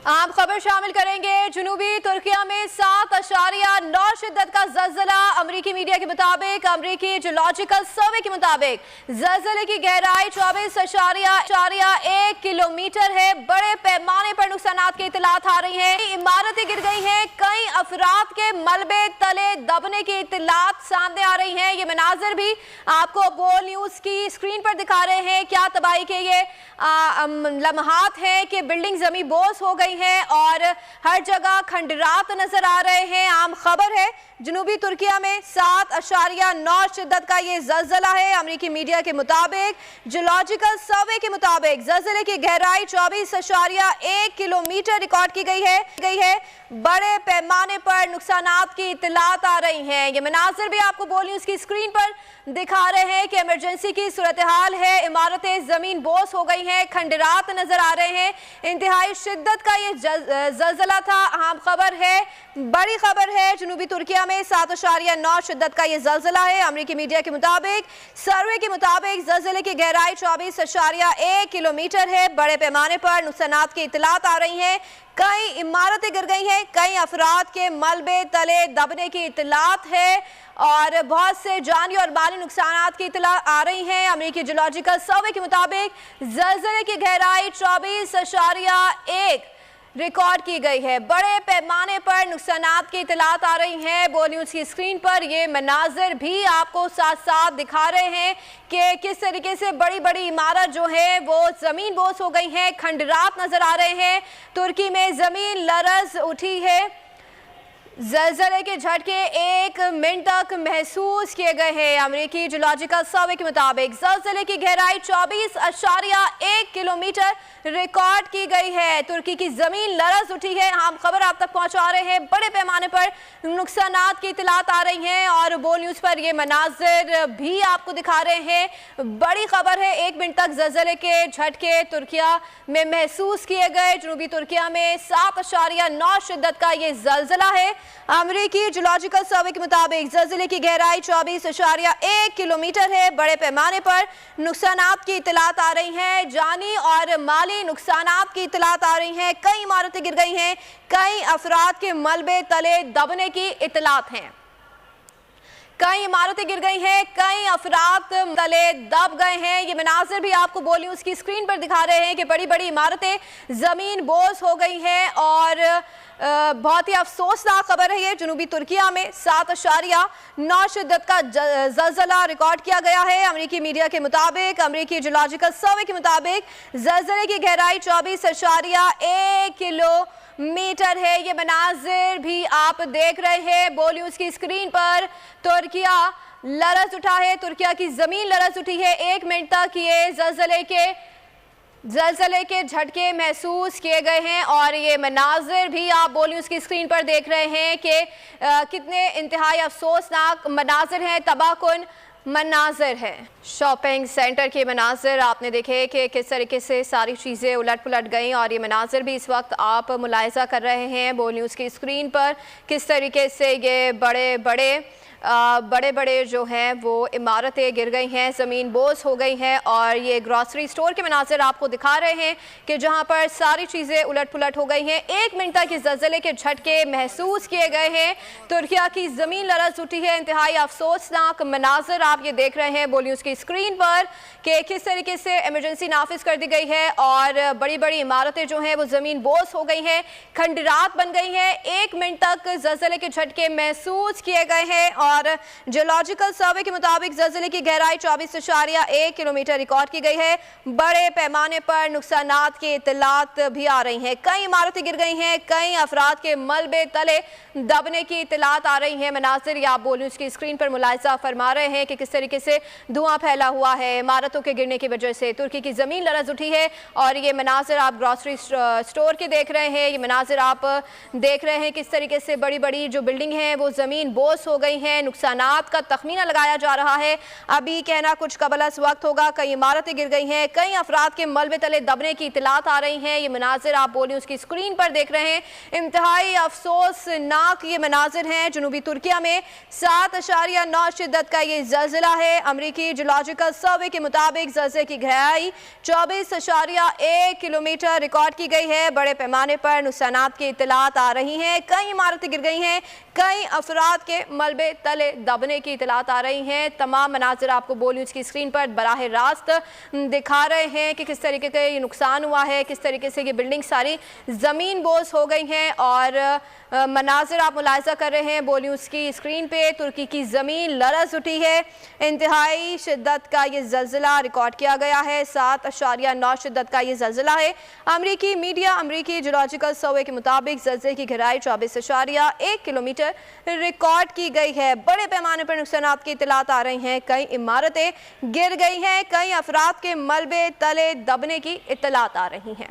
आप खबर शामिल करेंगे। जुनूबी तुर्किया में 7.9 शिद्दत का ज़लज़ला। अमरीकी मीडिया के मुताबिक, अमरीकी जियोलॉजिकल सर्वे के मुताबिक ज़लज़ले की गहराई 24.1 किलोमीटर है। बड़े पैमाने पर नुकसानात की इतलात आ रही हैं। इमारतें गिर गई हैं, कई अफराद के मलबे तले दबने की इतलात सामने आ रही हैं। ये मनाजिर भी आपको बोल न्यूज़ की स्क्रीन पर दिखा रहे हैं। क्या तबाही के ये लम्हात हैं कि बिल्डिंग जमी बोस हो गई है और हर जगह खंडरात नजर आ रहे हैं। आम खबर है, जनूबी तुर्किया में 7.9 शिद्दत का ये ज़लज़ला है। अमरीकी मीडिया के मुताबिक, जियोलॉजिकल सर्वे के मुताबिक ज़लज़ले की गहराई 24.1 किलोमीटर रिकॉर्ड की गई है। बड़े पैमाने पर नुकसानात की इतलात आ रही हैं। ये मनाजिर भी आपको बोल न्यूज़ की स्क्रीन पर दिखा रहे हैं कि इमरजेंसी की सूरत हाल है। इमारतें जमीन बोस हो गई हैं, खंडरात नजर आ रहे हैं। इंतहाई शिद्दत का ये ज़लज़ला था। अहम खबर है, बड़ी खबर है, जनूबी तुर्किया में 7.9 शिद्दत का ये ज़लज़ला है। अमरीकी मीडिया के मुताबिक, सर्वे के मुताबिक ज़लज़ले की गहराई 24.1 किलोमीटर है। बड़े पैमाने पर नुकसानात की इतलात आ रही हैं। कई इमारतें गिर गई हैं, कई अफराद के मलबे तले दबने की इतलात है और बहुत से जानी और माली नुकसानात की इतला आ रही हैं। अमेरिकी जियोलॉजिकल सर्वे के मुताबिक ज़लज़ले की गहराई 24.1 रिकॉर्ड की गई है। बड़े पैमाने पर नुकसानात की इतलात आ रही हैं। बोल न्यूज़ की स्क्रीन पर ये मनाजिर भी आपको साथ साथ दिखा रहे हैं कि किस तरीके से बड़ी बड़ी इमारत जो है वो ज़मीन बोस हो गई हैं, खंडरात नज़र आ रहे हैं। तुर्की में ज़मीन लरज़ उठी है। ज़लज़ले के झटके 1 मिनट तक महसूस किए गए हैं। अमेरिकी जियोलॉजिकल सर्वे के मुताबिक ज़लज़ले की गहराई 24.1 किलोमीटर रिकॉर्ड की गई है। तुर्की की ज़मीन लरज़ उठी है। हम खबर आप तक पहुंचा रहे हैं। बड़े पैमाने पर नुकसानात की इतलात आ रही हैं और बोल न्यूज़ पर ये मनाजिर भी आपको दिखा रहे हैं। बड़ी खबर है, 1 मिनट तक ज़लज़ले के झटके तुर्किया में महसूस किए गए। जनूबी तुर्किया में 7.9 शिद्दत का ये ज़लज़ला है। अमेरिकी जियोलॉजिकल सर्वे के मुताबिक ज़लज़ले की गहराई 24.1 किलोमीटर है। बड़े पैमाने पर नुकसानात की इतलात आ रही हैं, जानी और माली नुकसानात की इतलात आ रही हैं। कई इमारतें गिर गई हैं, कई अफराद के मलबे तले दबने की इतलात हैं। कई इमारतें गिर गई हैं, कई अफराद तले दब गए हैं। ये मनाजिर भी आपको बोल न्यूज़ की स्क्रीन पर दिखा रहे हैं कि बड़ी बड़ी इमारतें ज़मीन बोस हो गई हैं और बहुत ही अफसोसनाक खबर है ये। जनूबी तुर्किया में 7.9 शिद्दत का ज़लज़ला रिकॉर्ड किया गया है। अमेरिकी मीडिया के मुताबिक, अमेरिकी जियोलॉजिकल सर्वे के मुताबिक ज़लज़ले की गहराई 24.1 किलोमीटर है। ये मनाजिर भी आप देख रहे हैं बोल न्यूज़ की स्क्रीन पर। तुर्किया लरज़ उठा है, तुर्किया की ज़मीन लरज़ उठी है। 1 मिनट तक ये ज़लज़ले के झटके महसूस किए गए हैं और ये मनाजिर भी आप बोल न्यूज़ की स्क्रीन पर देख रहे हैं कि कितने इंतहाई अफसोसनाक मनाजिर हैं, तबाहकुन मनाजिर है। शॉपिंग सेंटर के मनाजिर आपने देखे कि किस तरीके से सारी चीज़ें उलट पुलट गई और ये मनाजिर भी इस वक्त आप मुलाहिज़ा कर रहे हैं बोल न्यूज़ की स्क्रीन पर। किस तरीके से ये बड़े बड़े जो हैं वो इमारतें गिर गई हैं, ज़मीन बोस हो गई हैं और ये ग्रॉसरी स्टोर के मनाजिर आपको दिखा रहे हैं कि जहां पर सारी चीज़ें उलट पुलट हो गई हैं। 1 मिनट तक इस ज़लज़ले के झटके महसूस किए गए हैं। तुर्किया की ज़मीन लरज़ उठी है। इंतहाई अफसोसनाक मनाजिर आप ये देख रहे हैं बोल न्यूज़ की स्क्रीन पर कि किस तरीके से इमरजेंसी नाफिज कर दी गई है और बड़ी बड़ी इमारतें जो हैं वो ज़मीन बोस हो गई हैं, खंडरात बन गई हैं। 1 मिनट तक ज़लज़ले के झटके महसूस किए गए हैं और जियोलॉजिकल सर्वे के मुताबिक ज़लज़ले की गहराई 24.1 किलोमीटर रिकॉर्ड की गई है। बड़े पैमाने पर नुकसानात की इतलात भी आ रही हैं। कई इमारतें गिर गई हैं, कई अफराद के मलबे तले दबने की इतलात आ रही हैं। मनाजिर या आप बोल न्यूज़ की स्क्रीन पर मुलाहिज़ा फरमा रहे हैं कि किस तरीके से धुआं फैला हुआ है इमारतों के गिरने की वजह से। तुर्की की ज़मीन लरज़ उठी है और ये मनाजिर आप ग्रॉसरी स्टोर के देख रहे हैं। ये मनाजिर आप देख रहे हैं किस तरीके से बड़ी बड़ी जो बिल्डिंग हैं वो ज़मीन बोस हो गई हैं। हैं। नुकसानात का तखमीना लगाया जा रहा है, अभी कहना कुछ कबल अस वक्त होगा। कई इमारतें गिर गई हैं, कई अफराद के मलबे तले दबने की इतलात आ रही हैं। ये मनाजिर आप बोलिए उसकी स्क्रीन पर देख रहे हैं, इंतहाई अफसोसनाक ये मनाजिर हैं। जनूबी तुर्किया में 7.9 शिद्दत का ये ज़लज़ला है। अमरीकी जियोलॉजिकल सर्वे के मुताबिक ज़लज़ले की गहराई 24.1 किलोमीटर रिकॉर्ड की गई है। बड़े पैमाने पर नुकसानात की इतलात आ रही हैं, कई इमारतें गिर गई हैं, कई अफराद के मलबे तले दबने की इतलात आ रही हैं। तमाम मनाजिर आपको बोली उसकी स्क्रीन पर बराह रास्त दिखा रहे हैं कि किस तरीके का ये नुकसान हुआ है, किस तरीके से ये बिल्डिंग सारी ज़मीन बोस हो गई हैं। और मनाजिर आप मुलाहिजा कर रहे हैं बोली उसकी स्क्रीन पे, तुर्की की ज़मीन लरज़ उठी है। इंतहाई शिद्दत का ये ज़लज़ला रिकॉर्ड किया गया है, 7.9 शिद्दत का ये ज़लज़ला है। अमरीकी मीडिया, अमरीकी जियोलॉजिकल सर्वे के मुताबिक ज़लज़ले की गहराई 24.1 किलोमीटर रिकॉर्ड की गई है। बड़े पैमाने पर नुकसानात की इतलात आ रही हैं, कई इमारतें गिर गई हैं, कई अफराद के मलबे तले दबने की इतलात आ रही हैं।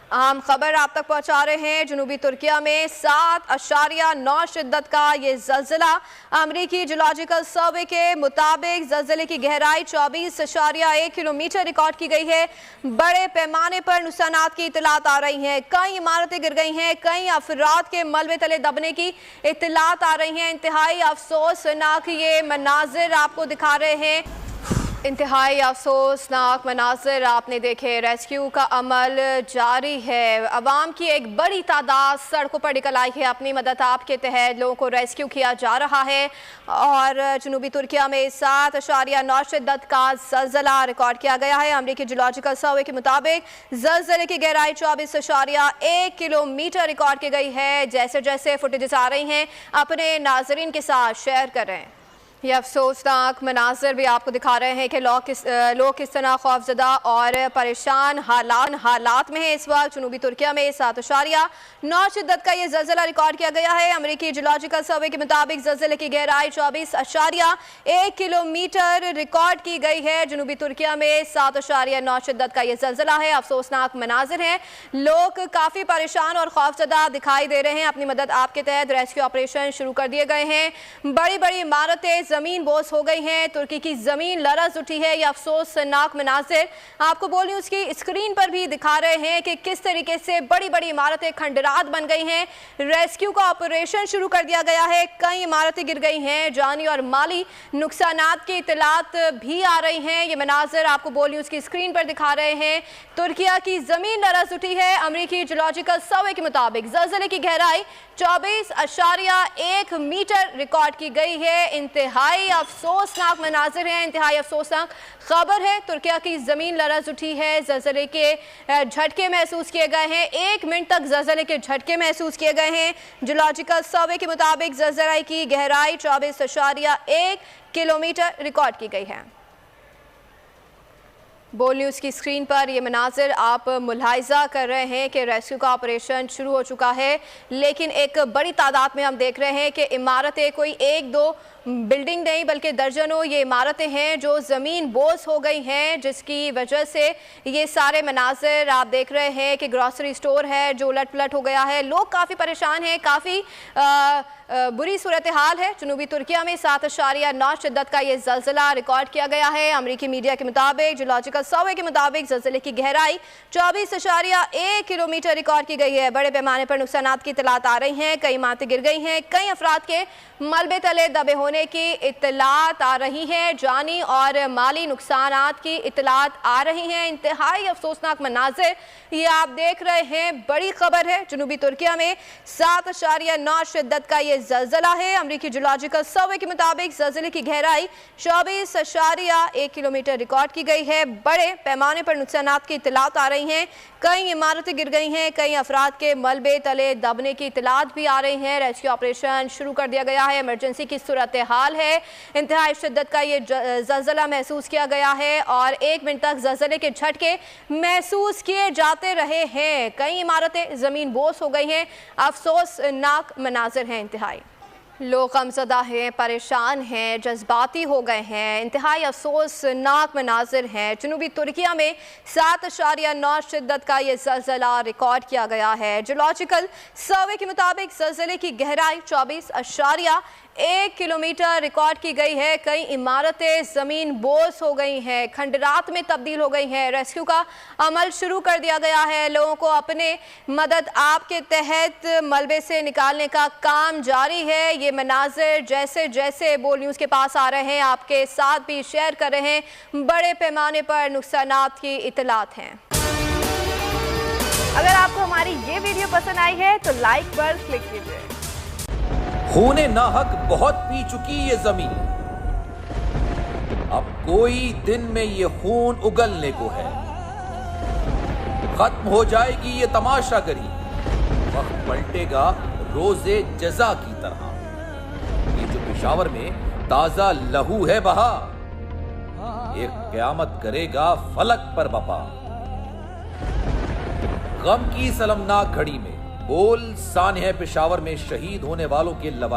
अहम खबर आप तक पहुंचा रहे हैं, जनूबी तुर्किया में 7.9 शिद्दत का ये ज़लज़ला। अमरीकी जियोलॉजिकल सर्वे के मुताबिक ज़लज़ले की गहराई 24.1 किलोमीटर रिकॉर्ड की गई है। बड़े पैमाने पर नुकसानात की इतलात आ रही हैं, कई इमारतें गिर गई हैं, कई अफराद के मलबे तले दबने की इतलात आ रही हैं। इंतहाई अफसोसनाक ये मनाजिर आपको दिखा रहे हैं, इंतहाई अफसोसनाक मनाजिर आपने देखे। रेस्क्यू का अमल जारी है, अवाम की एक बड़ी तादाद सड़कों पर निकल आई है। अपनी मदद आपके तहत लोगों को रेस्क्यू किया जा रहा है। और जनूबी तुर्किया में 7.9 शिद्दत का ज़लज़ला रिकॉर्ड किया गया है। अमरीकी जियोलॉजिकल सर्वे के मुताबिक ज़लज़ले की गहराई 24.1 किलोमीटर रिकॉर्ड की गई है। जैसे जैसे फुटेजेस आ रही हैं अपने नाजरीन के साथ शेयर करें। ये अफसोसनाक मनाजिर भी आपको दिखा रहे हैं कि लोग किस तरह खौफजदा और परेशान हालात में है। इस वक्त जनूबी तुर्किया में 7.9 शिद्दत का ये ज़लज़ला रिकॉर्ड किया गया है। अमरीकी जियोलॉजिकल सर्वे के मुताबिक ज़लज़ले की गहराई 24.1 किलोमीटर रिकॉर्ड की गई है। जनूबी तुर्किया में 7.9 शिद्दत का ये ज़लज़ला है। अफसोसनाक मनाजिर हैं, लोग काफ़ी परेशान और खौफजदा दिखाई दे रहे हैं। अपनी मदद आपके तहत रेस्क्यू ऑपरेशन शुरू कर दिए गए हैं। बड़ी बड़ी इमारतें ज़मीन बोस हो गई हैं, तुर्की की ज़मीन लरज़ उठी है। ये अफसोसनाक मनाज़िर आपको बोली उसकी स्क्रीन पर भी दिखा रहे हैं कि किस तरीके से बड़ी बड़ी इमारतें खंडरात बन गई हैं। रेस्क्यू का ऑपरेशन शुरू कर दिया गया है, कई इमारतें गिर गई हैं, जानी और माली नुकसानात की इतलात भी आ रही हैं। ये मनाज़िर आपको बोली उसकी स्क्रीन पर दिखा रहे हैं, तुर्किया की ज़मीन लरज़ उठी है। अमरीकी जियोलॉजिकल सर्वे के मुताबिक ज़लज़ले की गहराई 24.1 मीटर रिकॉर्ड की गई है। इंतहाई अफसोसनाक मनाजिर हैं, इंतहाई अफसोसनाक खबर है। तुर्किया की ज़मीन लरज़ उठी है, ज़लज़ले के झटके महसूस किए गए हैं। 1 मिनट तक ज़लज़ले के झटके महसूस किए गए हैं। जियोलॉजिकल सर्वे के मुताबिक ज़लज़ले की गहराई 24.1 किलोमीटर रिकॉर्ड की गई है। बोल न्यूज़ की स्क्रीन पर ये मनाजिर आप मुलाहिजा कर रहे हैं कि रेस्क्यू का ऑपरेशन शुरू हो चुका है, लेकिन एक बड़ी तादाद में हम देख रहे हैं कि इमारतें कोई 1-2 बिल्डिंग नहीं बल्कि दर्जनों ये इमारतें हैं जो ज़मीन बोस हो गई हैं, जिसकी वजह से ये सारे मनाजिर आप देख रहे हैं कि ग्रॉसरी स्टोर है जो उलट पलट हो गया है। लोग काफ़ी परेशान हैं, काफ़ी बुरी सूरत हाल है। जनूबी तुर्किया में 7.9 शिद्दत का ये ज़लज़ला रिकॉर्ड किया गया है। अमरीकी मीडिया के मुताबिक, जियोलॉजिकल सर्वे के मुताबिक ज़लज़ले की गहराई 24.1 किलोमीटर रिकॉर्ड की गई है। बड़े पैमाने पर नुकसानात की इतलात आ रही हैं, कई इमारतें गिर गई हैं, कई अफराद के मलबे तले दबे होने की इतलात आ रही हैं, जानी और माली नुकसानात की इतलात आ रही हैं। इंतहाई अफसोसनाक मनाजिर ये आप देख रहे हैं, बड़ी खबर है। जनूबी तुर्किया में 7.9 शिद्दत का ये ज़लज़ला है। अमरीकी जियोलॉजिकल सर्वे के मुताबिक ज़लज़ले की गहराई 24.1 किलोमीटर रिकॉर्ड की गई है। बड़े पैमाने पर नुकसानात की इतलात आ रही हैं, कई इमारतें गिर गई हैं, कई अफराद के मलबे तले दबने की इतलात भी आ रही हैं। रेस्क्यू ऑपरेशन शुरू कर दिया गया है, इमरजेंसी की सूरत हाल है। इंतहाई शिद्दत का ये ज़लज़ला महसूस किया गया है और 1 मिनट तक ज़लज़ले के झटके महसूस किए जाते रहे हैं। कई इमारतें ज़मीन बोस हो गई हैं। अफसोसनाक मनाजिर हैं इंतहाई। लोग गमज़दा हैं, परेशान हैं, जज्बाती हो गए हैं। इंतहाई अफसोसनाक मनाजिर हैं। जनूबी तुर्किया में 7.9 शिद्दत का ये ज़लज़ला रिकॉर्ड किया गया है। जियोलॉजिकल सर्वे के मुताबिक ज़लज़ले की गहराई 24.1 किलोमीटर रिकॉर्ड की गई है। कई इमारतें ज़मीन बोस हो गई हैं, खंडरात में तब्दील हो गई हैं। रेस्क्यू का अमल शुरू कर दिया गया है। लोगों को अपने मदद आप के तहत मलबे से निकालने का काम जारी है। ये मनाजिर जैसे जैसे बोल न्यूज़ के पास आ रहे हैं, आपके साथ भी शेयर कर रहे हैं। बड़े पैमाने पर नुकसानात की इतलात हैं। अगर आपको हमारी ये वीडियो पसंद आई है तो लाइक पर क्लिक कीजिए। खूने नाहक बहुत पी चुकी ये जमीन, अब कोई दिन में ये खून उगलने को है। खत्म हो जाएगी ये तमाशागरी, वक्त पलटेगा रोजे जजा की तरह। ये जो पेशावर में ताजा लहू है बहा, एक क़यामत करेगा फलक पर बपा। गम की सलमनाक घड़ी में बोल सानह पेशावर में शहीद होने वालों के लवा